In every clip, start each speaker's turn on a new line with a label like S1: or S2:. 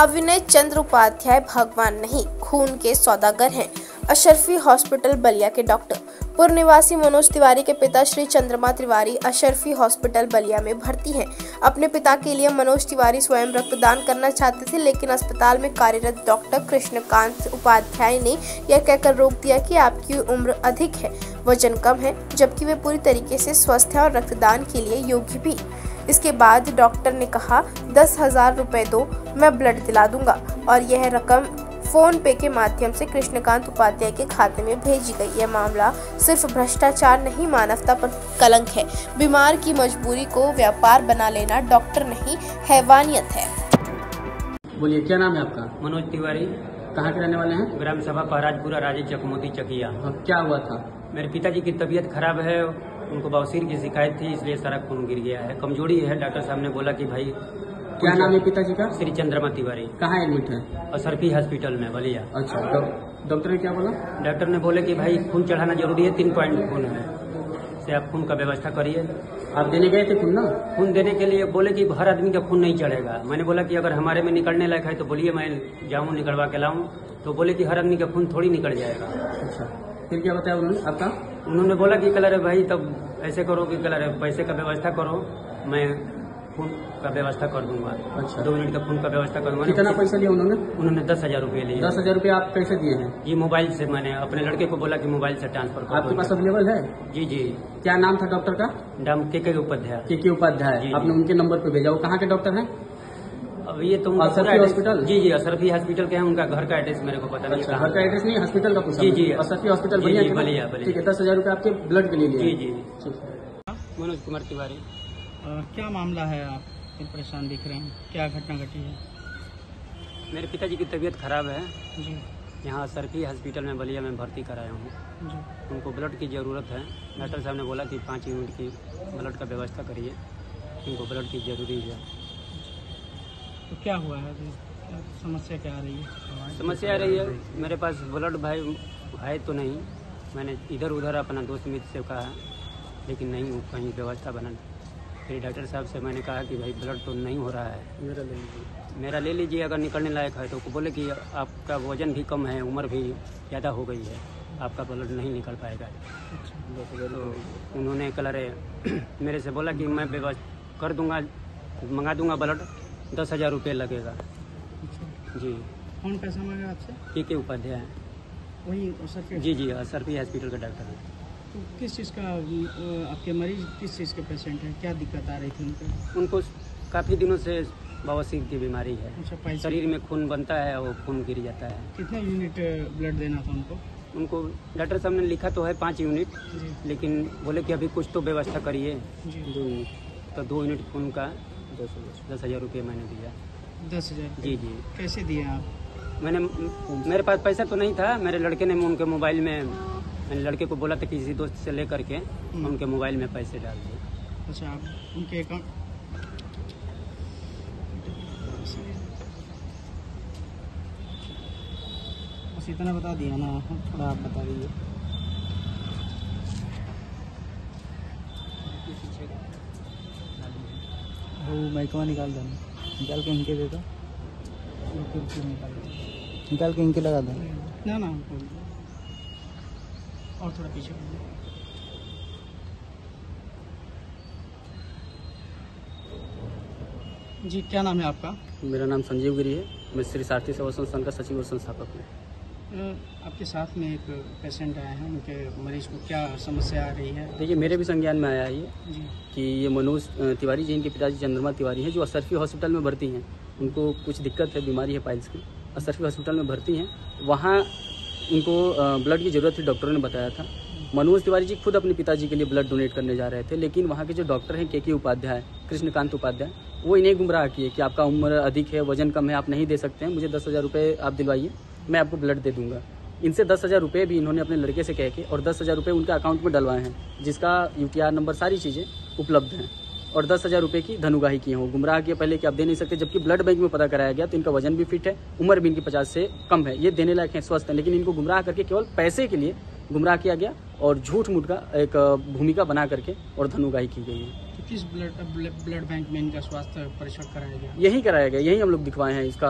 S1: अविनय चंद्र उपाध्याय भगवान नहीं, खून के सौदागर हैं। अशरफी हॉस्पिटल बलिया के डॉक्टर। पूर्व निवासी मनोज तिवारी के पिता श्री चंद्रमा तिवारी अशरफी हॉस्पिटल बलिया में भर्ती हैं। अपने पिता के लिए मनोज तिवारी स्वयं रक्तदान करना चाहते थे, लेकिन अस्पताल में कार्यरत डॉक्टर कृष्णकांत उपाध्याय ने यह कहकर रोक दिया कि आपकी उम्र अधिक है, वजन कम है, जबकि वे पूरी तरीके से स्वस्थ हैं और रक्तदान के लिए योग्य भी। इसके बाद डॉक्टर ने कहा 10,000 रुपए दो, मैं ब्लड दिला दूंगा, और यह रकम फोन पे के माध्यम से कृष्णकांत उपाध्याय के खाते में भेजी गई। यह मामला सिर्फ भ्रष्टाचार नहीं, मानवता पर कलंक है। बीमार की मजबूरी को व्यापार बना लेना डॉक्टर नहीं, हैवानियत है।
S2: बोलिए, क्या नाम है आपका?
S3: मनोज तिवारी।
S2: कहाँ के रहने वाले हैं?
S3: ग्राम सभा पहराजपुरा, राजे चकमोती चकिया।
S2: क्या हुआ था?
S3: मेरे पिताजी की तबीयत खराब है, उनको बवासीर की शिकायत थी, इसलिए सारा खून गिर गया है, कमजोरी है। डॉक्टर साहब ने बोला कि भाई।
S2: क्या नाम है पिताजी का?
S3: श्री चंद्रमा तिवारी।
S2: कहाँ एडमिट है?
S3: अशरफी हॉस्पिटल में बलिया।
S2: अच्छा, डॉक्टर ने क्या बोला?
S3: डॉक्टर ने बोले कि भाई खून चढ़ाना जरूरी है, 3 पॉइंट खून है, से आप खून का व्यवस्था करिए।
S2: आप देने गए थे खून ना?
S3: खून देने के लिए बोले कि हर आदमी का खून नहीं चढ़ेगा। मैंने बोला कि अगर हमारे में निकलने लायक है तो बोलिए, मैं जाऊँ निकलवा के लाऊं। तो बोले कि हर आदमी का खून थोड़ी निकल जाएगा।
S2: अच्छा, फिर क्या बताया उन्होंने आपका?
S3: उन्होंने बोला कि कलर भाई तब ऐसे करो कि कलर पैसे का व्यवस्था करो, मैं खून का व्यवस्था कर दूंगा।
S2: अच्छा,
S3: 2 मिनट का खून का व्यवस्था करूंगा।
S2: कितना पैसा लिया उन्होंने?
S3: उन्होंने 10,000 रुपये लिए।
S2: 10,000 रुपये आप कैसे दिए हैं?
S3: जी, मोबाइल से। मैंने अपने लड़के को बोला कि मोबाइल से ट्रांसफर कर।
S2: आपके पास अवेलेबल है?
S3: जी जी।
S2: क्या नाम था डॉक्टर का?
S3: नाम के उपाध्याय।
S2: के उपाध्याय। आपने उनके नंबर पे भेजा। वो कहाँ के डॉक्टर हैं?
S3: अब ये तो
S2: अशरफी हॉस्पिटल?
S3: जी जी, अशरफी हॉस्पिटल के हैं। उनका घर का एड्रेस मेरे को पता नहीं।
S2: घर का एड्रेस नहीं, हॉस्पिटल का पूछा?
S3: जी जी,
S2: अशरफी हॉस्पिटल बलिया। ठीक है, 10,000 रुपये आपके ब्लड के लिए लिए?
S3: जी जी। मनोज कुमार तिवारी।
S4: क्या मामला है? आप परेशान दिख रहे हैं, क्या घटना घटी है?
S3: मेरे पिताजी की तबीयत खराब है
S4: जी।
S3: यहाँ अशरफी हॉस्पिटल में बलिया में भर्ती कराया हूँ जी। उनको ब्लड की ज़रूरत है। डॉक्टर साहब ने बोला कि 5 यूनिट की ब्लड का व्यवस्था करिए, उनको ब्लड की ज़रूरी है।
S4: तो क्या हुआ है अभी? समस्या क्या आ रही है?
S3: समस्या आ रही है, मेरे पास ब्लड भाई है तो नहीं। मैंने इधर उधर अपना दोस्त मित्र से कहा, लेकिन नहीं वो कहीं व्यवस्था बना। फिर डॉक्टर साहब से मैंने कहा कि भाई ब्लड तो नहीं हो रहा है, मेरा ले लीजिए अगर निकलने लायक है तो। बोले कि आपका वजन भी कम है, उम्र भी ज़्यादा हो गई है, आपका ब्लड नहीं निकल पाएगा। तो उन्होंने कलर मेरे से बोला कि मैं व्यवस्था कर दूंगा, मंगा दूंगा ब्लड, 10,000 रुपये लगेगा। जी।
S4: कौन पैसा मांगा आपसे?
S3: के उपाध्याय।
S4: वही अशरफी?
S3: जी जी, अशरफी हॉस्पिटल का डॉक्टर है।
S4: तो किस चीज़ का आपके मरीज किस चीज़ के पेशेंट हैं? क्या दिक्कत आ रही थी उनको?
S3: उनको काफ़ी दिनों से बवासीर की बीमारी है।
S4: अच्छा,
S3: शरीर में खून बनता है और खून गिर जाता है।
S4: कितना यूनिट ब्लड देना था उनको?
S3: उनको डॉक्टर साहब ने लिखा तो है 5 यूनिट, लेकिन बोले कि अभी कुछ तो व्यवस्था करिए। 2 यूनिट तो 2 यूनिट खून का 10,000 रुपये मैंने दिया।
S4: 10,000?
S3: जी जी।
S4: कैसे दिए आप?
S3: मेरे पास पैसा तो नहीं था, मेरे लड़के ने उनके मोबाइल में, मैंने लड़के को बोला था किसी दोस्त से ले करके उनके मोबाइल में पैसे डाल दिए।
S4: अच्छा, आप उनके अकाउंट? बस इतना बता दिया ना, थोड़ा आप बता दीजिए। वो माइकवा निकाल देना, निकाल के इनके दे दो, निकाल के इनके लगा देना ना, और थोड़ा पीछे। जी, क्या नाम है आपका?
S2: मेरा नाम संजीव गिरी है, मैं श्री सारथी सेवा संस्थान का सचिव और संस्थापक हूँ।
S4: आपके साथ में एक पेशेंट आए हैं, उनके मरीज को क्या समस्या आ रही है?
S2: देखिए, मेरे भी संज्ञान में आया है ये
S4: जी
S2: कि ये मनोज तिवारी जी, इनके पिताजी चंद्रमा तिवारी हैं, जो अशरफी हॉस्पिटल में भर्ती हैं। उनको कुछ दिक्कत है, बीमारी है पाइल्स की, अशरफी हॉस्पिटल में भर्ती हैं। वहाँ उनको ब्लड की ज़रूरत थी, डॉक्टरों ने बताया था। मनोज तिवारी जी खुद अपने पिताजी के लिए ब्लड डोनेट करने जा रहे थे, लेकिन वहाँ के जो डॉक्टर हैं के उपाध्याय, कृष्णकांत उपाध्याय, वो इन्हें गुमराह किए कि आपका उम्र अधिक है, वजन कम है, आप नहीं दे सकते हैं, मुझे 10,000 रुपये आप दिलवाइए, मैं आपको ब्लड दे दूंगा। इनसे 10,000 रुपये भी इन्होंने अपने लड़के से कह के और 10,000 रुपये उनके अकाउंट में डलवाए हैं, जिसका UTR नंबर सारी चीज़ें उपलब्ध हैं, और 10,000 रुपये की धनुगाही की है। वो गुमराह किए पहले कि आप दे नहीं सकते, जबकि ब्लड बैंक में पता कराया गया तो इनका वजन भी फिट है, उम्र भी इनकी 50 से कम है, ये देने लायक है, स्वस्थ है, लेकिन इनको गुमराह करके केवल पैसे के लिए गुमराह किया गया और झूठ मूठ का एक भूमिका बना करके और धनुगाही की गई है।
S4: किस ब्लड बैंक में इनका स्वास्थ्य परीक्षण कराया गया?
S2: यही कराया गया, यही हम लोग दिखवाए हैं इसका।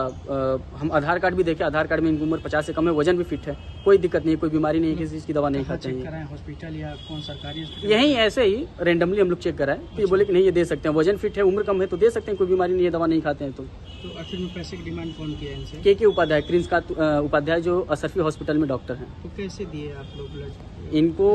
S2: हम आधार कार्ड भी देखे, आधार कार्ड में इनकी उम्र 50 से कम है, वजन भी फिट है, कोई दिक्कत नहीं, कोई बीमारी नहीं, किसी चीज की दवा नहीं खाते हैं।
S4: हॉस्पिटल या कौन सरकारी?
S2: यही ऐसे ही रेंडमली हम लोग चेक कराए तो ये बोले कि नहीं ये दे सकते हैं, वजन फिट है, उम्र कम है तो दे सकते हैं, कोई बीमारी नहीं है, दवा नहीं खाते हैं। तो
S4: आखिर में पैसे की डिमांड कौन किया इनसे?
S2: के उपाध्याय, क्रिंस का उपाध्याय जो अशरफी हॉस्पिटल में डॉक्टर हैं।
S4: तो कैसे दिए आप लोग ब्लड?
S2: इनको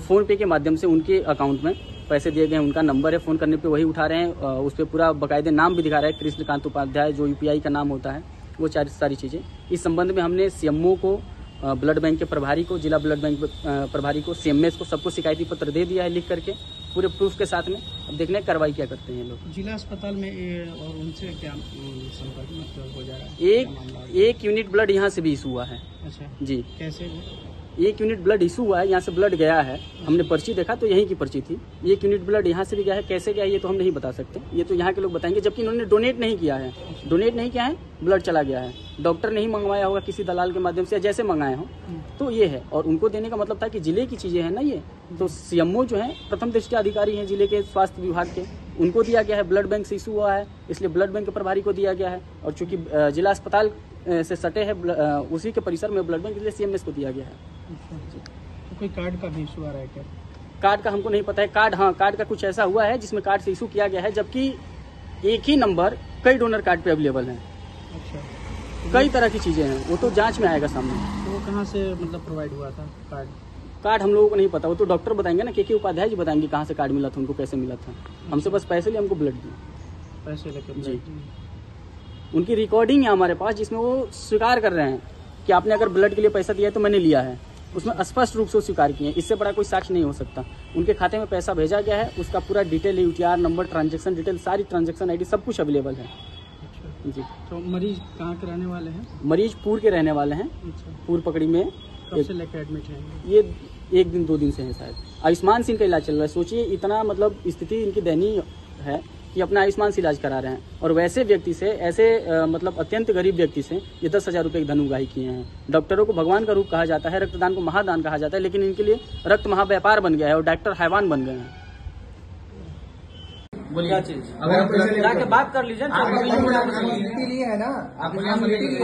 S2: फोन पे के माध्यम से उनके अकाउंट में पैसे दिए गए, उनका नंबर है, फोन करने पे वही उठा रहे हैं, उस पर पूरा बाकायदे नाम भी दिखा रहा है, कृष्णकांत उपाध्याय जो UPI का नाम होता है, वो सारी चीज़ें। इस संबंध में हमने CMO को, ब्लड बैंक के प्रभारी को, जिला ब्लड बैंक प्रभारी को, CMS को, सबको शिकायती पत्र दे दिया है लिख करके पूरे प्रूफ के साथ में। अब देखने कार्रवाई क्या करते हैं लोग।
S4: जिला अस्पताल में और उनसे क्या संपर्क मतलब हो जा रहा है?
S2: एक यूनिट ब्लड यहाँ से भी इशू हुआ है।
S4: अच्छा
S2: जी,
S4: कैसे?
S2: 1 यूनिट ब्लड इशू हुआ है, यहाँ से ब्लड गया है, हमने पर्ची देखा तो यहीं की पर्ची थी। 1 यूनिट ब्लड यहाँ से भी गया है, कैसे गया ये तो हम नहीं बता सकते, ये तो यहाँ के लोग बताएंगे, जबकि इन्होंने डोनेट नहीं किया है, ब्लड चला गया है, डॉक्टर नहीं मंगवाया होगा किसी दलाल के माध्यम से, जैसे मंगाए हो तो ये है। और उनको देने का मतलब था कि जिले की चीजें हैं ना ये, तो CMO जो है प्रथम दृष्टि अधिकारी हैं जिले के स्वास्थ्य विभाग के, उनको दिया गया है। ब्लड बैंक से इशू हुआ है इसलिए ब्लड बैंक के प्रभारी को दिया गया है, और चूंकि जिला अस्पताल से सटे है उसी के परिसर में ब्लड बैंक, इसलिए CMS को दिया गया है।
S4: तो कोई कार्ड का भी इशू आ रहा है क्या?
S2: कार्ड का हमको नहीं पता है। कार्ड का कुछ ऐसा हुआ है जिसमें कार्ड से इशू किया गया है, जबकि एक ही नंबर कई डोनर कार्ड पे अवेलेबल है।
S4: अच्छा,
S2: कई तरह की चीजें हैं, वो तो जांच में आएगा सामने।
S4: तो वो कहाँ से मतलब प्रोवाइड हुआ था
S2: कार्ड हम लोगों को नहीं पता, वो तो डॉक्टर बताएंगे ना, के उपाध्याय जी बताएंगे कहाँ से कार्ड मिला था, उनको कैसे मिला था। हमसे बस पैसे लिए, हमको ब्लड दिए,
S4: पैसे लेकर
S2: जी। उनकी रिकॉर्डिंग है हमारे पास जिसमें वो स्वीकार कर रहे हैं कि आपने अगर ब्लड के लिए पैसा दिया है तो मैंने लिया है, उसमें स्पष्ट रूप से स्वीकार किए हैं। इससे बड़ा कोई साक्ष्य नहीं हो सकता। उनके खाते में पैसा भेजा गया है, उसका पूरा detail, UTR number, transaction detail, सारी ट्रांजैक्शन ID सब कुछ अवेलेबल है।
S4: अच्छा
S2: जी।
S4: तो मरीज कहाँ के रहने वाले हैं?
S2: मरीज पूर के रहने वाले हैं।
S4: अच्छा,
S2: पूर पकड़ी में।
S4: कब से लेकर एडमिट हैं?
S2: ये 1 दिन 2 दिन से है शायद। आयुष्मान से इनका इलाज चल रहा है। सोचिए इतना मतलब स्थिति इनकी दयनीय है कि अपना आयुष्मान से इलाज करा रहे हैं, और वैसे व्यक्ति से, ऐसे मतलब अत्यंत गरीब व्यक्ति से ये 10,000 रुपये की धन उगाही किए हैं। डॉक्टरों को भगवान का रूप कहा जाता है, रक्तदान को महादान कहा जाता है, लेकिन इनके लिए रक्त महाव्यापार बन गया है और डॉक्टर हैवान बन गए हैं।
S5: क्या चीज? अगर जाके बात कर लीजिए।
S6: है ना,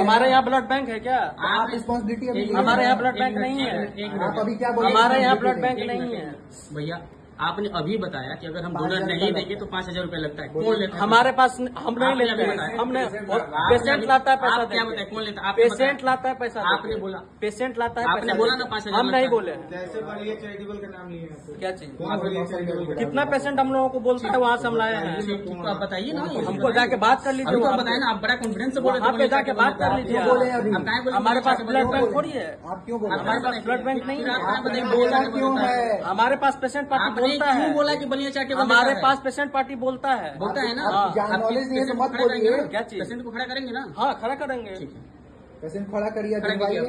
S5: हमारे यहाँ ब्लड बैंक है क्या?
S6: आप रिस्पॉन्सिबिलिटी
S5: हमारे यहाँ ब्लड बैंक नहीं है।
S6: आप अभी क्या बोले?
S5: हमारे यहाँ ब्लड बैंक नहीं है
S2: भैया। आपने अभी बताया कि अगर हम डोनर नहीं देंगे तो 5,000 रुपए लगता है। कौन लेता है?
S5: हमारे पास हम नहीं लेते हैं, हमने पेशेंट लाता है पैसा।
S2: क्या बताए कौन लेता है?
S5: पेशेंट लाता है पैसा।
S2: आपने बोला,
S5: पेशेंट लाता है,
S2: आपने बोला ना 5,000।
S5: हम नहीं बोले।
S6: जैसे बलिया चैरिटेबल का नाम लिया है,
S5: क्या चीज?
S6: बलिया चैरिटेबल
S5: कितना पेशेंट हम लोगों को बोलता है वहाँ से हम लाए हैं।
S2: आप बताइए ना,
S5: हमको जाके बात कर लीजिए।
S2: आप बताए ना, आप बड़ा कॉन्फिडेंस से बोल रहे
S5: वहाँ पे जाके बात कर लीजिए।
S6: बोले अभी
S5: हमारे पास ब्लड बैंक थोड़ी है।
S6: आप क्यों बोल
S5: हमारे पास ब्लड बैंक नहीं है।
S6: बोला क्यों है?
S5: हमारे पास पेशेंट पार्टी बोलता है।
S2: बोला कि बलिया चैरिटेबल
S5: हमारे पास पेशेंट पार्टी बोलता है
S2: है ना।
S6: नॉलेज नहीं है तो मत बोलिए।
S5: क्या चीज?
S2: पेशेंट को खड़ा करेंगे ना?
S5: हाँ, खड़ा करेंगे।
S6: पेशेंट खड़ा करिए, दिलवाइए।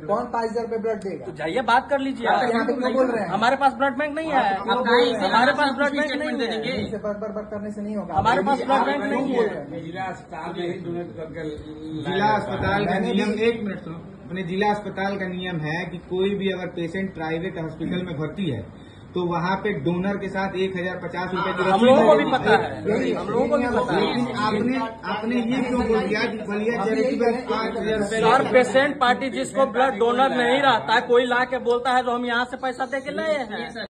S6: कौन 5,000 रुपए ब्लड देगा?
S5: तो जाइए बात कर लीजिए।
S6: आप यहाँ पे क्यों बोल रहे हैं?
S5: हमारे पास ब्लड बैंक नहीं है। हमारे पास ब्लड बैंक नहीं है।
S6: इसे बर करने से नहीं होगा।
S5: हमारे पास ब्लड बैंक नहीं है।
S6: जिला अस्पताल का नियम, 1 मिनट सुनो, अपने जिला अस्पताल का नियम है कि कोई भी अगर पेशेंट प्राइवेट हॉस्पिटल में भर्ती है तो वहाँ पे डोनर के साथ 1,050 रुपए की
S5: हम लोगों को भी पता है, हम लोगों को भी पता है।
S6: लेकिन आपने ये क्यों बोल दिया कि बलिया चैरिटेबल 5,000 रुपए?
S5: सर, पेशेंट पार्टी जिसको ब्लड डोनर नहीं रहता है, कोई ला के बोलता है तो हम यहाँ से पैसा दे के लाए हैं।